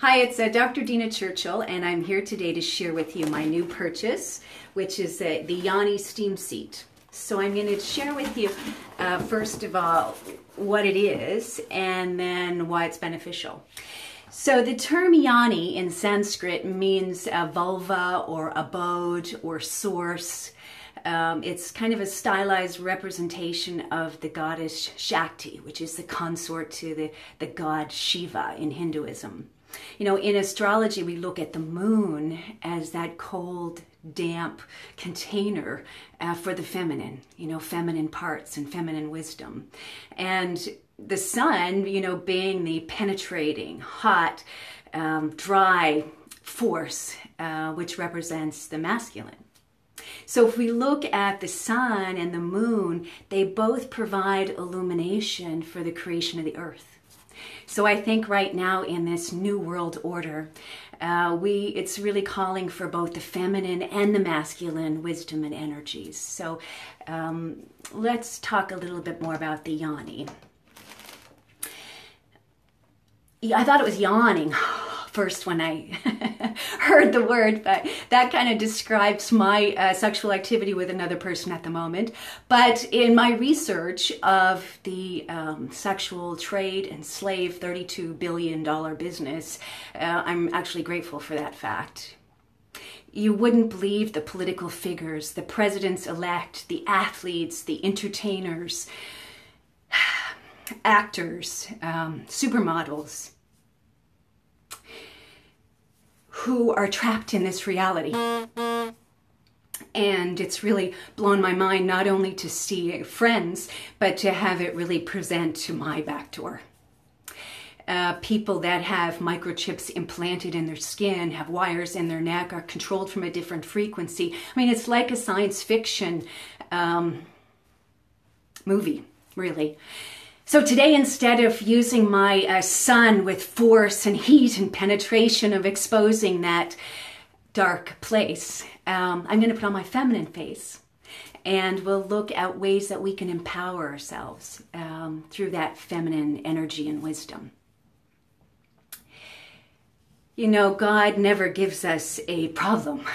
Hi, it's Dr. Dina Churchill, and I'm here today to share with you my new purchase, which is the Yoni Steam Seat. So I'm going to share with you, first of all, what it is, and then why it's beneficial. So the term Yoni in Sanskrit means vulva or abode or source. It's kind of a stylized representation of the goddess Shakti, which is the consort to the god Shiva in Hinduism. You know, in astrology, we look at the moon as that cold, damp container for the feminine, you know, feminine parts and feminine wisdom. And the sun, you know, being the penetrating, hot, dry force, which represents the masculine. So if we look at the sun and the moon, they both provide illumination for the creation of the earth. So I think right now in this new world order, it's really calling for both the feminine and the masculine wisdom and energies. So let's talk a little bit more about the Yoni. I thought it was yawning first when I heard the word, but that kind of describes my sexual activity with another person at the moment. But in my research of the sexual trade and slave $32 billion business, I'm actually grateful for that fact. You wouldn't believe the political figures, the presidents-elect, the athletes, the entertainers, actors, supermodels, who are trapped in this reality. And it's really blown my mind not only to see friends, but to have it really present to my back door. People that have microchips implanted in their skin, have wires in their neck, are controlled from a different frequency. I mean, it's like a science fiction movie, really. So today, instead of using my sun with force and heat and penetration of exposing that dark place, I'm going to put on my feminine face, and we'll look at ways that we can empower ourselves through that feminine energy and wisdom. You know, God never gives us a problem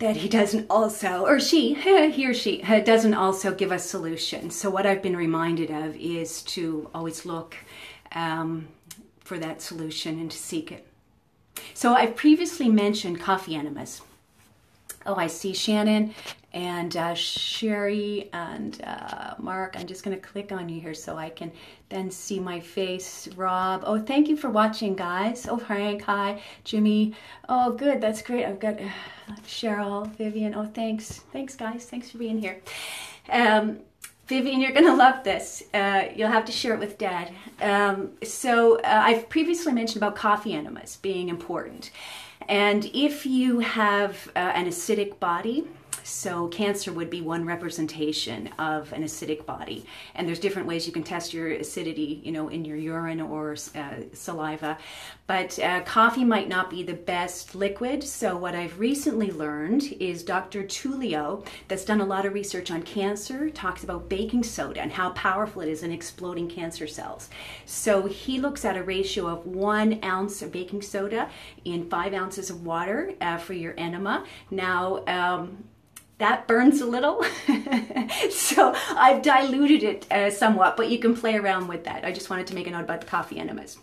that he doesn't also, or he or she doesn't also give us solutions. So what I've been reminded of is to always look for that solution and to seek it. So I've previously mentioned coffee enemas. Oh, I see Shannon and Sherry and Mark. I'm just going to click on you here so I can then see my face. Rob. Oh, thank you for watching, guys. Oh, Frank. Hi. Jimmy. Oh, good. That's great. I've got Cheryl, Vivian. Oh, thanks. Thanks, guys. Thanks for being here. Vivian, you're going to love this. You'll have to share it with Dad. I've previously mentioned about coffee enemas being important. And if you have an acidic body, so cancer would be one representation of an acidic body. And there's different ways you can test your acidity, you know, in your urine or saliva. But coffee might not be the best liquid. So what I've recently learned is Dr. Tullio, that's done a lot of research on cancer, talks about baking soda and how powerful it is in exploding cancer cells. So he looks at a ratio of 1 ounce of baking soda in 5 ounces of water for your enema. Now, that burns a little, so I've diluted it somewhat, but you can play around with that. I just wanted to make a note about the coffee enemas.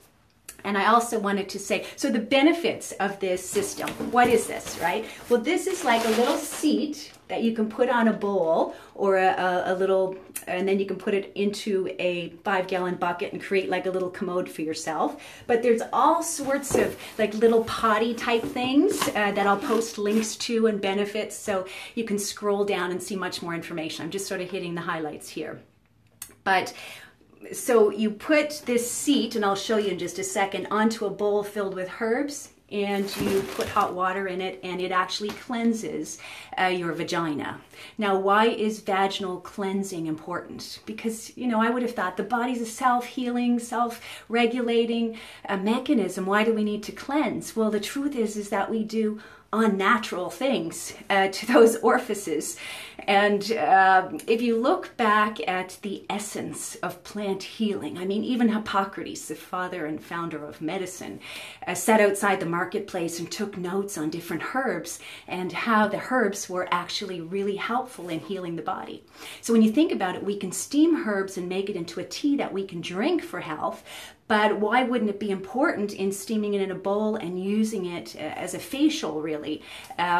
And I also wanted to say, so the benefits of this system, what is this, right? Well, this is like a little seat that you can put on a bowl or a little, and then you can put it into a 5-gallon bucket and create like a little commode for yourself. But there's all sorts of like little potty type things that I'll post links to and benefits, so you can scroll down and see much more information. I'm just sort of hitting the highlights here. But so you put this seat, and I'll show you in just a second, onto a bowl filled with herbs, and you put hot water in it, and it actually cleanses your vagina. Now, why is vaginal cleansing important? Because, you know, I would have thought the body's a self-healing, self-regulating mechanism. Why do we need to cleanse? Well, the truth is that we do unnatural things to those orifices. And if you look back at the essence of plant healing, I mean, even Hippocrates, the father and founder of medicine, sat outside the marketplace and took notes on different herbs and how the herbs were actually really helpful in healing the body. So when you think about it, we can steam herbs and make it into a tea that we can drink for health. But why wouldn't it be important in steaming it in a bowl and using it as a facial, really,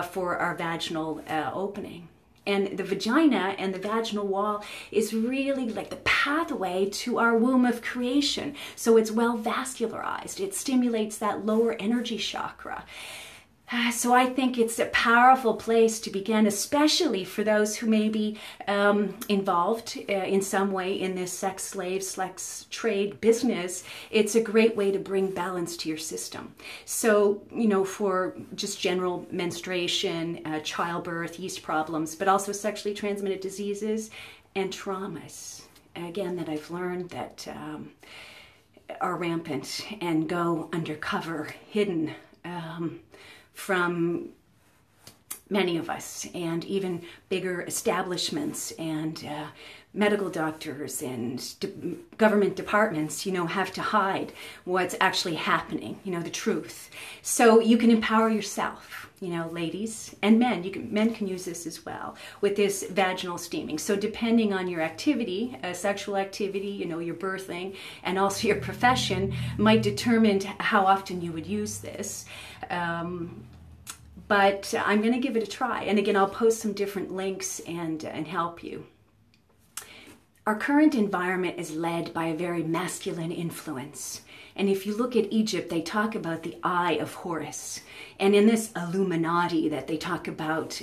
for our vaginal opening? And the vagina and the vaginal wall is really like the pathway to our womb of creation. So it's well vascularized. It stimulates that lower energy chakra. So I think it's a powerful place to begin, especially for those who may be involved in some way in this sex slave, sex trade business. It's a great way to bring balance to your system. So, you know, for just general menstruation, childbirth, yeast problems, but also sexually transmitted diseases and traumas, again, that I've learned that are rampant and go undercover, hidden, from many of us, and even bigger establishments and medical doctors and government departments, you know, have to hide what's actually happening, you know, the truth. So you can empower yourself, you know, ladies and men. Men can use this as well with this vaginal steaming. So depending on your activity, sexual activity, you know, your birthing, and also your profession might determine how often you would use this. But I'm going to give it a try. And again, I'll post some different links and help you. Our current environment is led by a very masculine influence. And if you look at Egypt, they talk about the eye of Horus. And in this Illuminati that they talk about,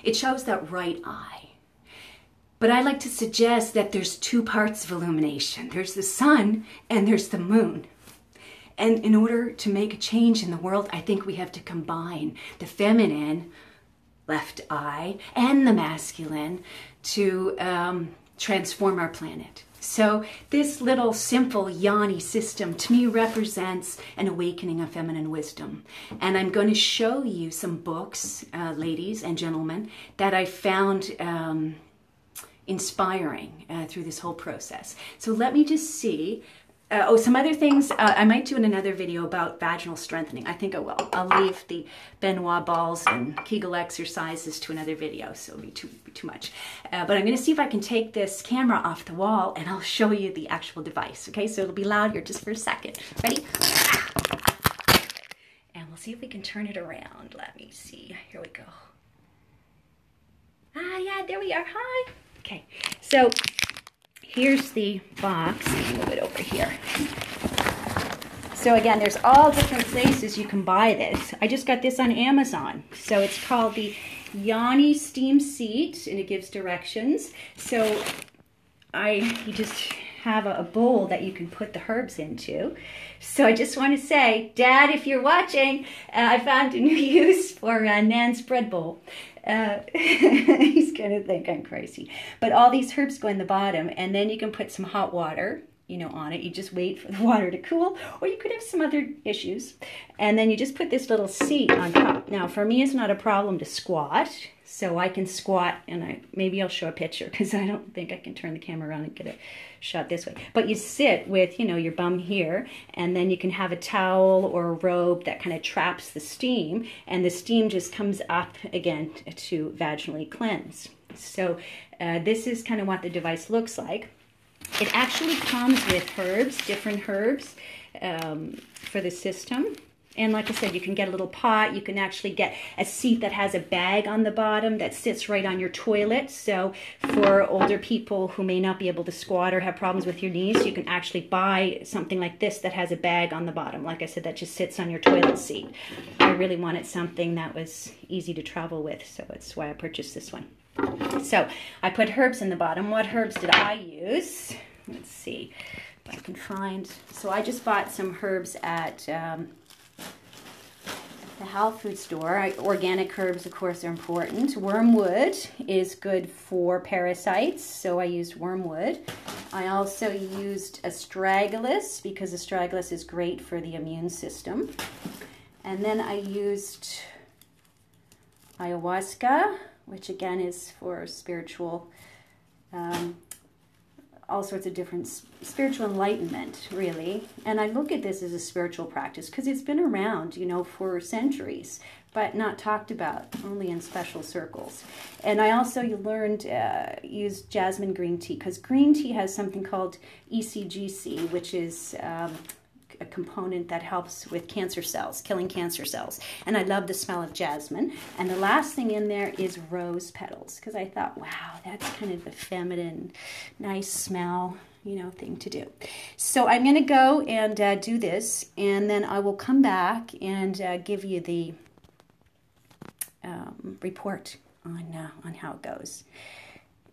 it shows that right eye. But I like to suggest that there's two parts of illumination. There's the sun and there's the moon. And in order to make a change in the world, I think we have to combine the feminine, left eye, and the masculine to transform our planet. So this little simple yoni system to me represents an awakening of feminine wisdom. And I'm going to show you some books, ladies and gentlemen, that I found inspiring through this whole process. So let me just see. Some other things I might do in another video about vaginal strengthening. I think I will. I'll leave the Benoit balls and Kegel exercises to another video, so it'll be too much. But I'm going to see if I can take this camera off the wall and I'll show you the actual device. Okay, so it'll be loud here just for a second. Ready? And we'll see if we can turn it around. Let me see. Here we go. Ah, yeah, there we are. Hi. Okay, so here's the box. Move it over here. So again, there's all different places you can buy this. I just got this on Amazon. So it's called the Yoni Steam Seat, and it gives directions. So you just have a bowl that you can put the herbs into. So I just want to say, Dad, if you're watching, I found a new use for Nan's bread bowl. He's gonna think I'm crazy. But all these herbs go in the bottom, and then you can put some hot water, you know, on it. You just wait for the water to cool, or you could have some other issues. And then you just put this little seat on top. Now, for me, it's not a problem to squat, so I can squat, and maybe I'll show a picture because I don't think I can turn the camera around and get a shot this way. But you sit with, you know, your bum here, and then you can have a towel or a robe that kind of traps the steam, and the steam just comes up again to vaginally cleanse. So this is kind of what the device looks like. It actually comes with herbs, different herbs for the system. And like I said, you can get a little pot. You can actually get a seat that has a bag on the bottom that sits right on your toilet. So for older people who may not be able to squat or have problems with your knees, you can actually buy something like this that has a bag on the bottom. Like I said, that just sits on your toilet seat. I really wanted something that was easy to travel with, so that's why I purchased this one. So I put herbs in the bottom. What herbs did I use? Let's see if I can find. So I just bought some herbs at the health food store. Organic herbs, of course, are important. Wormwood is good for parasites, so I used wormwood. I also used astragalus because astragalus is great for the immune system. And then I used Ayahuasca, which again is for spiritual, all sorts of different spiritual enlightenment, really. And I look at this as a spiritual practice because it's been around, you know, for centuries, but not talked about, only in special circles. And I also learned use jasmine green tea, because green tea has something called ECGC, which is a component that helps with cancer cells, killing cancer cells. And I love the smell of jasmine. And the last thing in there is rose petals, because I thought, wow, that's kind of a feminine, nice smell, you know, thing to do. So I'm going to go and do this, and then I will come back and give you the report on how it goes.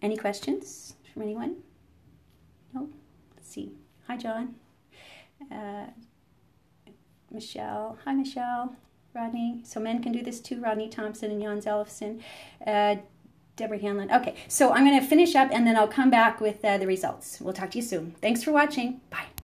Any questions from anyone? No? Let's see. Hi, John. Michelle. Hi, Michelle. Rodney. So men can do this too. Rodney Thompson and Jans Ellefson. Deborah Hanlon. Okay, so I'm going to finish up and then I'll come back with the results. We'll talk to you soon. Thanks for watching. Bye.